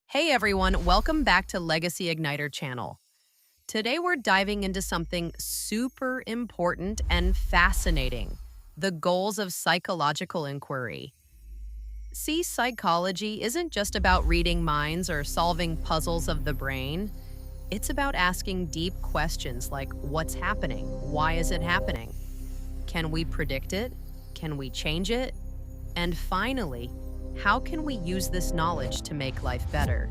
Hey everyone, welcome back to Legacy Igniter channel. Today we're diving into something super important and fascinating, the goals of psychological inquiry. See, psychology isn't just about reading minds or solving puzzles of the brain. It's about asking deep questions like what's happening? Why is it happening? Can we predict it? Can we change it? And finally, how can we use this knowledge to make life better?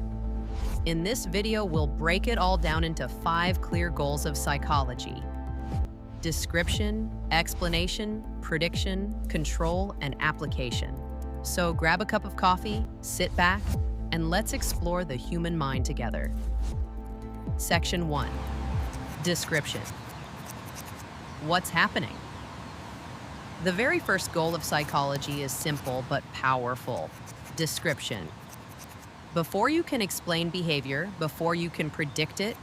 In this video, we'll break it all down into 5 clear goals of psychology: description, explanation, prediction, control, and application. So grab a cup of coffee, sit back, and let's explore the human mind together. Section 1. Description. What's happening? The very first goal of psychology is simple but powerful: description. Before you can explain behavior, before you can predict it,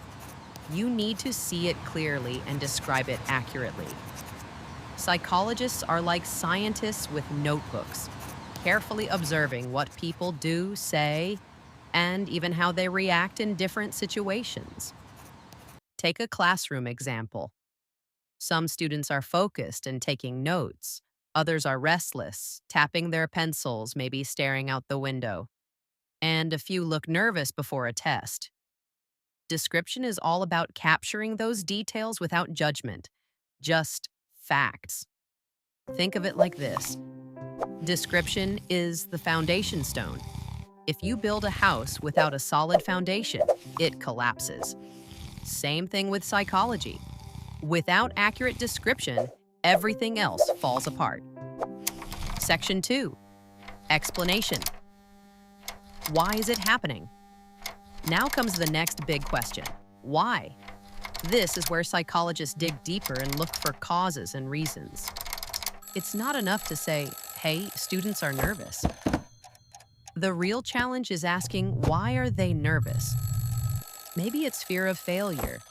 you need to see it clearly and describe it accurately. Psychologists are like scientists with notebooks, carefully observing what people do, say, and even how they react in different situations. Take a classroom example. Some students are focused and taking notes. Others are restless, tapping their pencils, maybe staring out the window. And a few look nervous before a test. Description is all about capturing those details without judgment, just facts. Think of it like this. Description is the foundation stone. If you build a house without a solid foundation, it collapses. Same thing with psychology. Without accurate description, everything else falls apart. Section 2. Explanation. Why is it happening? Now comes the next big question. Why? This is where psychologists dig deeper and look for causes and reasons. It's not enough to say, hey, students are nervous. The real challenge is asking, why are they nervous? Maybe it's fear of failure.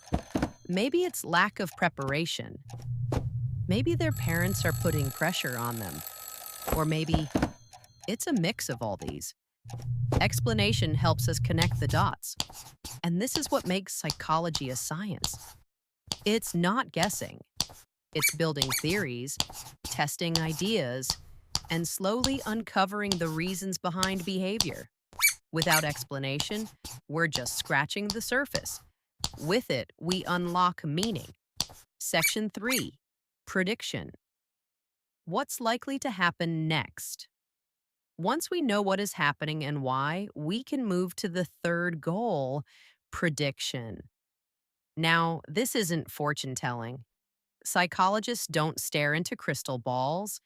Maybe it's lack of preparation. Maybe their parents are putting pressure on them. Or maybe it's a mix of all these. Explanation helps us connect the dots. And this is what makes psychology a science. It's not guessing. It's building theories, testing ideas, and slowly uncovering the reasons behind behavior. Without explanation, we're just scratching the surface. With it, we unlock meaning. Section 3. Prediction. What's likely to happen next? Once we know what is happening and why, we can move to the third goal: prediction. Now, this isn't fortune telling. Psychologists don't stare into crystal balls.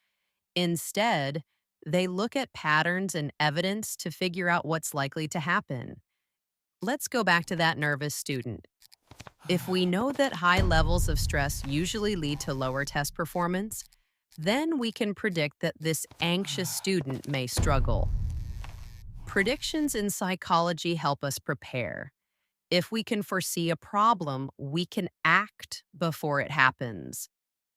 Instead, they look at patterns and evidence to figure out what's likely to happen. Let's go back to that nervous student. If we know that high levels of stress usually lead to lower test performance, then we can predict that this anxious student may struggle. Predictions in psychology help us prepare. If we can foresee a problem, we can act before it happens.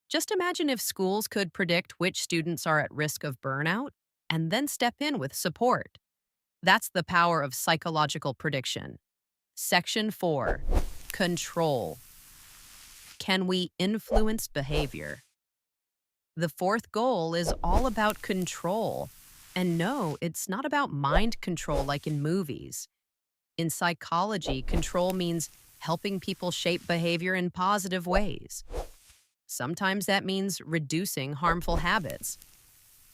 Just imagine if schools could predict which students are at risk of burnout and then step in with support. That's the power of psychological prediction. Section 4. Control. Can we influence behavior? The fourth goal is all about control. And no, it's not about mind control like in movies. In psychology, control means helping people shape behavior in positive ways. Sometimes that means reducing harmful habits.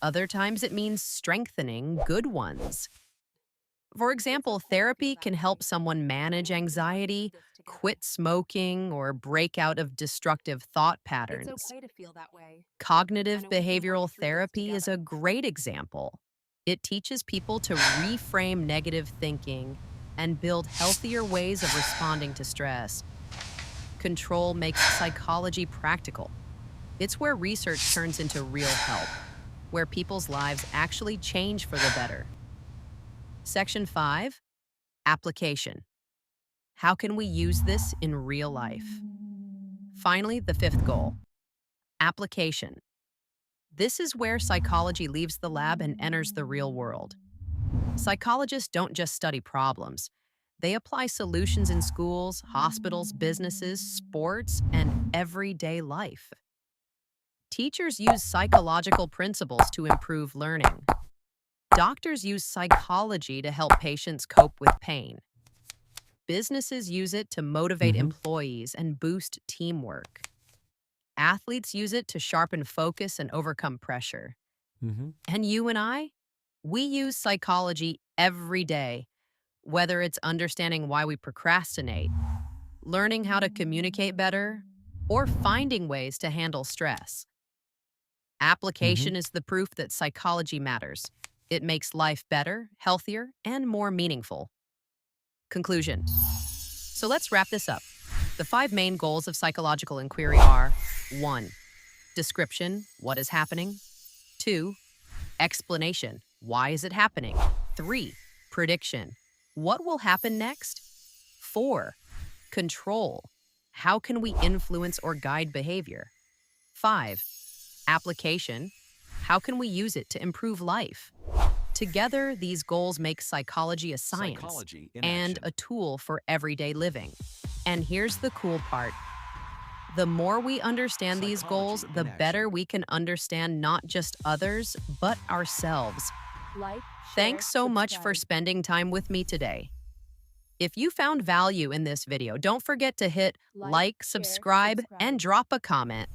Other times it means strengthening good ones. For example, therapy can help someone manage anxiety, quit smoking, or break out of destructive thought patterns. It's okay to feel that way. Cognitive And we can behavioral work through this therapy is a together. great example. It teaches people to reframe negative thinking and build healthier ways of responding to stress. Control makes psychology practical. It's where research turns into real help, where people's lives actually change for the better. Section 5. Application. How can we use this in real life? Finally, the fifth goal: application. This is where psychology leaves the lab and enters the real world. Psychologists don't just study problems. They apply solutions in schools, hospitals, businesses, sports, and everyday life. Teachers use psychological principles to improve learning. Doctors use psychology to help patients cope with pain. Businesses use it to motivate Mm-hmm. employees and boost teamwork. Athletes use it to sharpen focus and overcome pressure. Mm-hmm. And you and I, we use psychology every day, whether it's understanding why we procrastinate, learning how to communicate better, or finding ways to handle stress. Mm-hmm. Application is the proof that psychology matters. It makes life better, healthier, and more meaningful. Conclusion. So let's wrap this up. The 5 main goals of psychological inquiry are: 1. Description, what is happening? 2. Explanation, why is it happening? 3. Prediction, what will happen next? 4. Control, how can we influence or guide behavior? 5. Application, how can we use it to improve life? Together, these goals make psychology a science Psychology in and action. a tool for everyday living. And here's the cool part. The more we understand these goals, Psychology the in action. better we can understand not just others, but ourselves. Like, Thanks share, so much for subscribe. spending time with me today. If you found value in this video, don't forget to hit like, Share, subscribe, and drop a comment.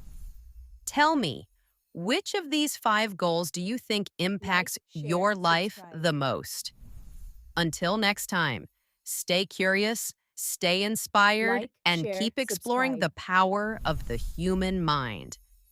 Tell me, which of these 5 goals do you think impacts share, your life subscribe. the most? Until next time, stay curious, stay inspired, Like, and share, keep exploring the subscribe. power of the human mind.